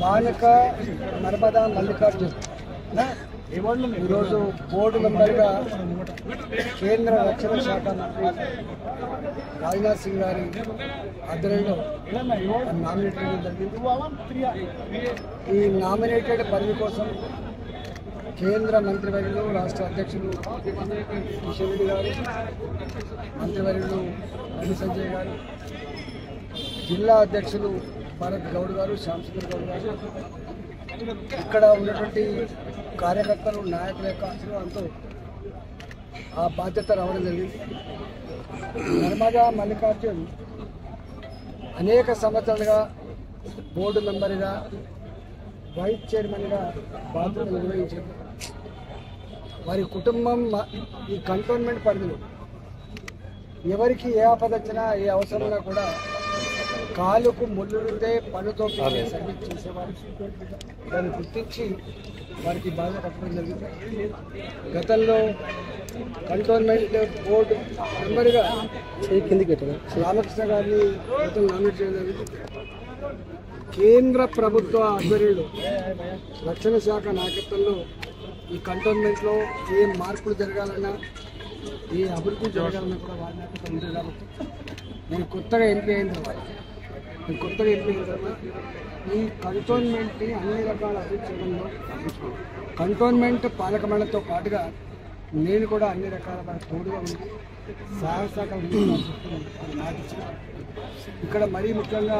బాలిక నర్మదా మల్లికార్జున్ ఈరోజు బోర్డు మెంబర్గా కేంద్ర రక్షణ శాఖ మంత్రి రాజ్నాథ్ సింగ్ గారి ఆధ్వర్యంలో నామినేట్ చేయడం జరిగింది. ఈ నామినేటెడ్ పదవి కోసం కేంద్ర మంత్రివర్యులు రాష్ట్ర అధ్యక్షులు కిషన్ రెడ్డి గారు, మంత్రివర్యులు బండి సంజయ్ గారు, జిల్లా అధ్యక్షులు భరత్ గౌడ్ గారు, శ్యామసుందర్ గౌడ్ గారు, ఇక్కడ ఉన్నటువంటి కార్యకర్తలు నాయకుల యొక్క ఆశీర్వాదంతో ఆ బాధ్యత రావడం జరిగింది. నర్మదా మల్లికార్జున్ అనేక సంవత్సరాలుగా బోర్డు మెంబర్గా, వైస్ చైర్మన్గా బాధ్యతలు నిర్వహించారు. వారి కుటుంబం ఈ కంటోన్మెంట్ పరిధిలో ఎవరికి ఏ ఆపద వచ్చినా ఏ అవసరమైనా కూడా కాలుకు ముళ్ళుంటే పనుతో సర్వీస్ చేసేవారు. దాన్ని గుర్తించి వారికి బాధ్యత కట్టడం జరిగింది. గతంలో కంటోన్మెంట్ బోర్డు మెంబర్గా రామకృష్ణ గారిని గతంలో నామినేట్ చేయడం జరిగింది. కేంద్ర ప్రభుత్వ ఆధ్వర్యంలో రక్షణ శాఖ నాయకత్వంలో ఈ కంటోన్మెంట్లో ఏ మార్పులు జరగాలన్నా, ఏ అభివృద్ధి జరగాలన్నా కూడా వారి నాయకత్వం ఉంది. కాబట్టి నేను కొత్తగా ఎంపీ అయిన తర్వాత ఈ కంటోన్మెంట్ని అన్ని రకాల అభివృద్ధి చేయడంలో కంటోన్మెంట్ పాలక మండలితో పాటుగా నేను కూడా అన్ని రకాల తోడుగా ఉంది సహాయ నాటించిన. ఇక్కడ మరీ ముఖ్యంగా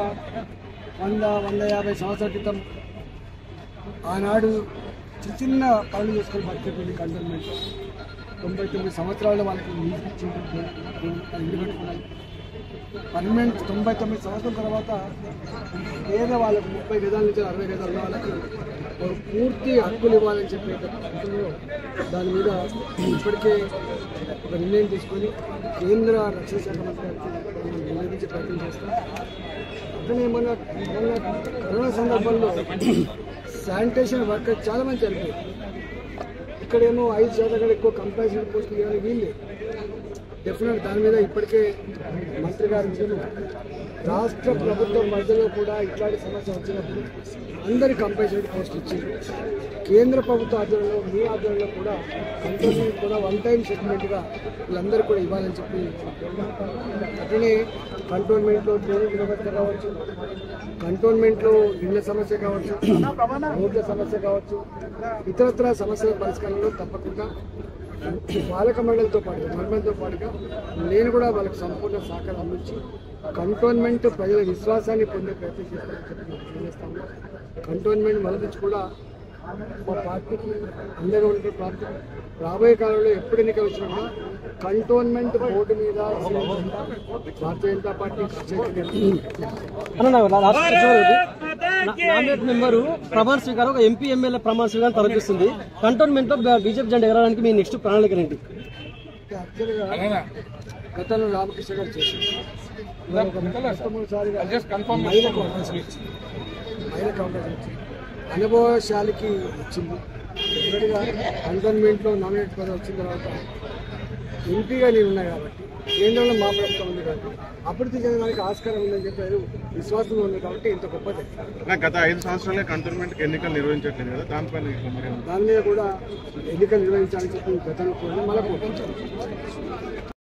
100-150 సంవత్సరాల క్రితం ఆనాడు చిన్న పనులు చేసుకొని బతికేటువంటి కంటోన్మెంట్ 99 సంవత్సరాలు వాళ్ళకి ఇల్లు కట్టుకున్నాయి. పర్మనెంట్ 99 సంవత్సరాల తర్వాత పేద వాళ్ళకు 30 గజాల నుంచి 60 గజాల వాళ్ళకి పూర్తి హక్కులు ఇవ్వాలని చెప్పే పద్ధతిలో దాని మీద ఇప్పటికే ఒక నిర్ణయం తీసుకొని కేంద్ర రక్షణ శాఖ మంత్రి నిర్ణయించే ప్రయత్నం చేస్తాం. అట్లనే మొన్న కరోనా సందర్భంలో శానిటేషన్ వర్కర్ చాలా మంది చనిపోయారు. ఇక్కడేమో 5% ఎక్కువ కంపాసిటీ పోస్టులు ఇవ్వాలి వీళ్ళే. డెఫినెట్ దాని మీద ఇప్పటికే మంత్రి గారు రాష్ట్ర ప్రభుత్వం మధ్యలో కూడా ఇట్లాంటి సమస్య వచ్చినప్పుడు అందరి కంపల్సరీ పోస్ట్ ఇచ్చింది. కేంద్ర ప్రభుత్వ ఆధ్వర్యంలో మీ ఆధ్వర్యంలో కూడా కంపల్సరీ కూడా 1 టైం సెటిల్మెంట్గా వీళ్ళందరూ కూడా ఇవ్వాలని చెప్పి అట్లనే కంటోన్మెంట్లో ట్రైనింగ్ వ్యవస్థ కావచ్చు, కంటోన్మెంట్లో ఇళ్ల సమస్య కావచ్చు, రోడ్ల సమస్య కావచ్చు, ఇతరత్ర సమస్యల పరిష్కారంలో తప్పకుండా పాలక మండలితో పాటుగా నేను కూడా వాళ్ళకి సంపూర్ణ సహకారం అందించి కంటోన్మెంట్ ప్రజల విశ్వాసాన్ని పొందే ప్రయత్నం చేస్తాను. కంటోన్మెంట్ మొదటి కూడా మా పార్టీకి అండగా ఉండే పార్టీ రాబోయే కాలంలో ఎప్పుడు ఎన్నికలు వచ్చినా కూడా కంటోన్మెంట్ బోర్డు మీద Bharatiya Janata party nominate member ప్రమాణ స్వీకారం ఒక ఎంపీ ఎమ్మెల్యే ప్రమాణ స్వీకారం తలపిస్తుంది. కంటోన్మెంట్ లో బీజేపీ జెండా ఎగరడానికి మీ నెక్స్ట్ ప్రణాళిక ఏంటి? యాక్చువల్గా గతంలో రామకృష్ణ గారు చేశారు. మహిళకు అవకాశం ఇచ్చింది, అనుభవశాలికి వచ్చింది. డెఫినెట్గా కంటోన్మెంట్లో నామినేట్ పదవి వచ్చిన తర్వాత ఎంపీగా నేను ఉన్నాయి కాబట్టి కేంద్రంలో మా ప్రభుత్వం ఉంది కాబట్టి అభివృద్ధి చెందడానికి ఆస్కారం ఉందని చెప్పారు. విశ్వాసంగా ఉంది కాబట్టి ఇంత గొప్పది. గత 5 సంవత్సరాలుగా కంటోన్మెంట్ ఎన్నికలు నిర్వహించట్లేదు కదా, దాని మీద కూడా ఎన్నికలు నిర్వహించాలని చెప్పి గతంలో మళ్ళీ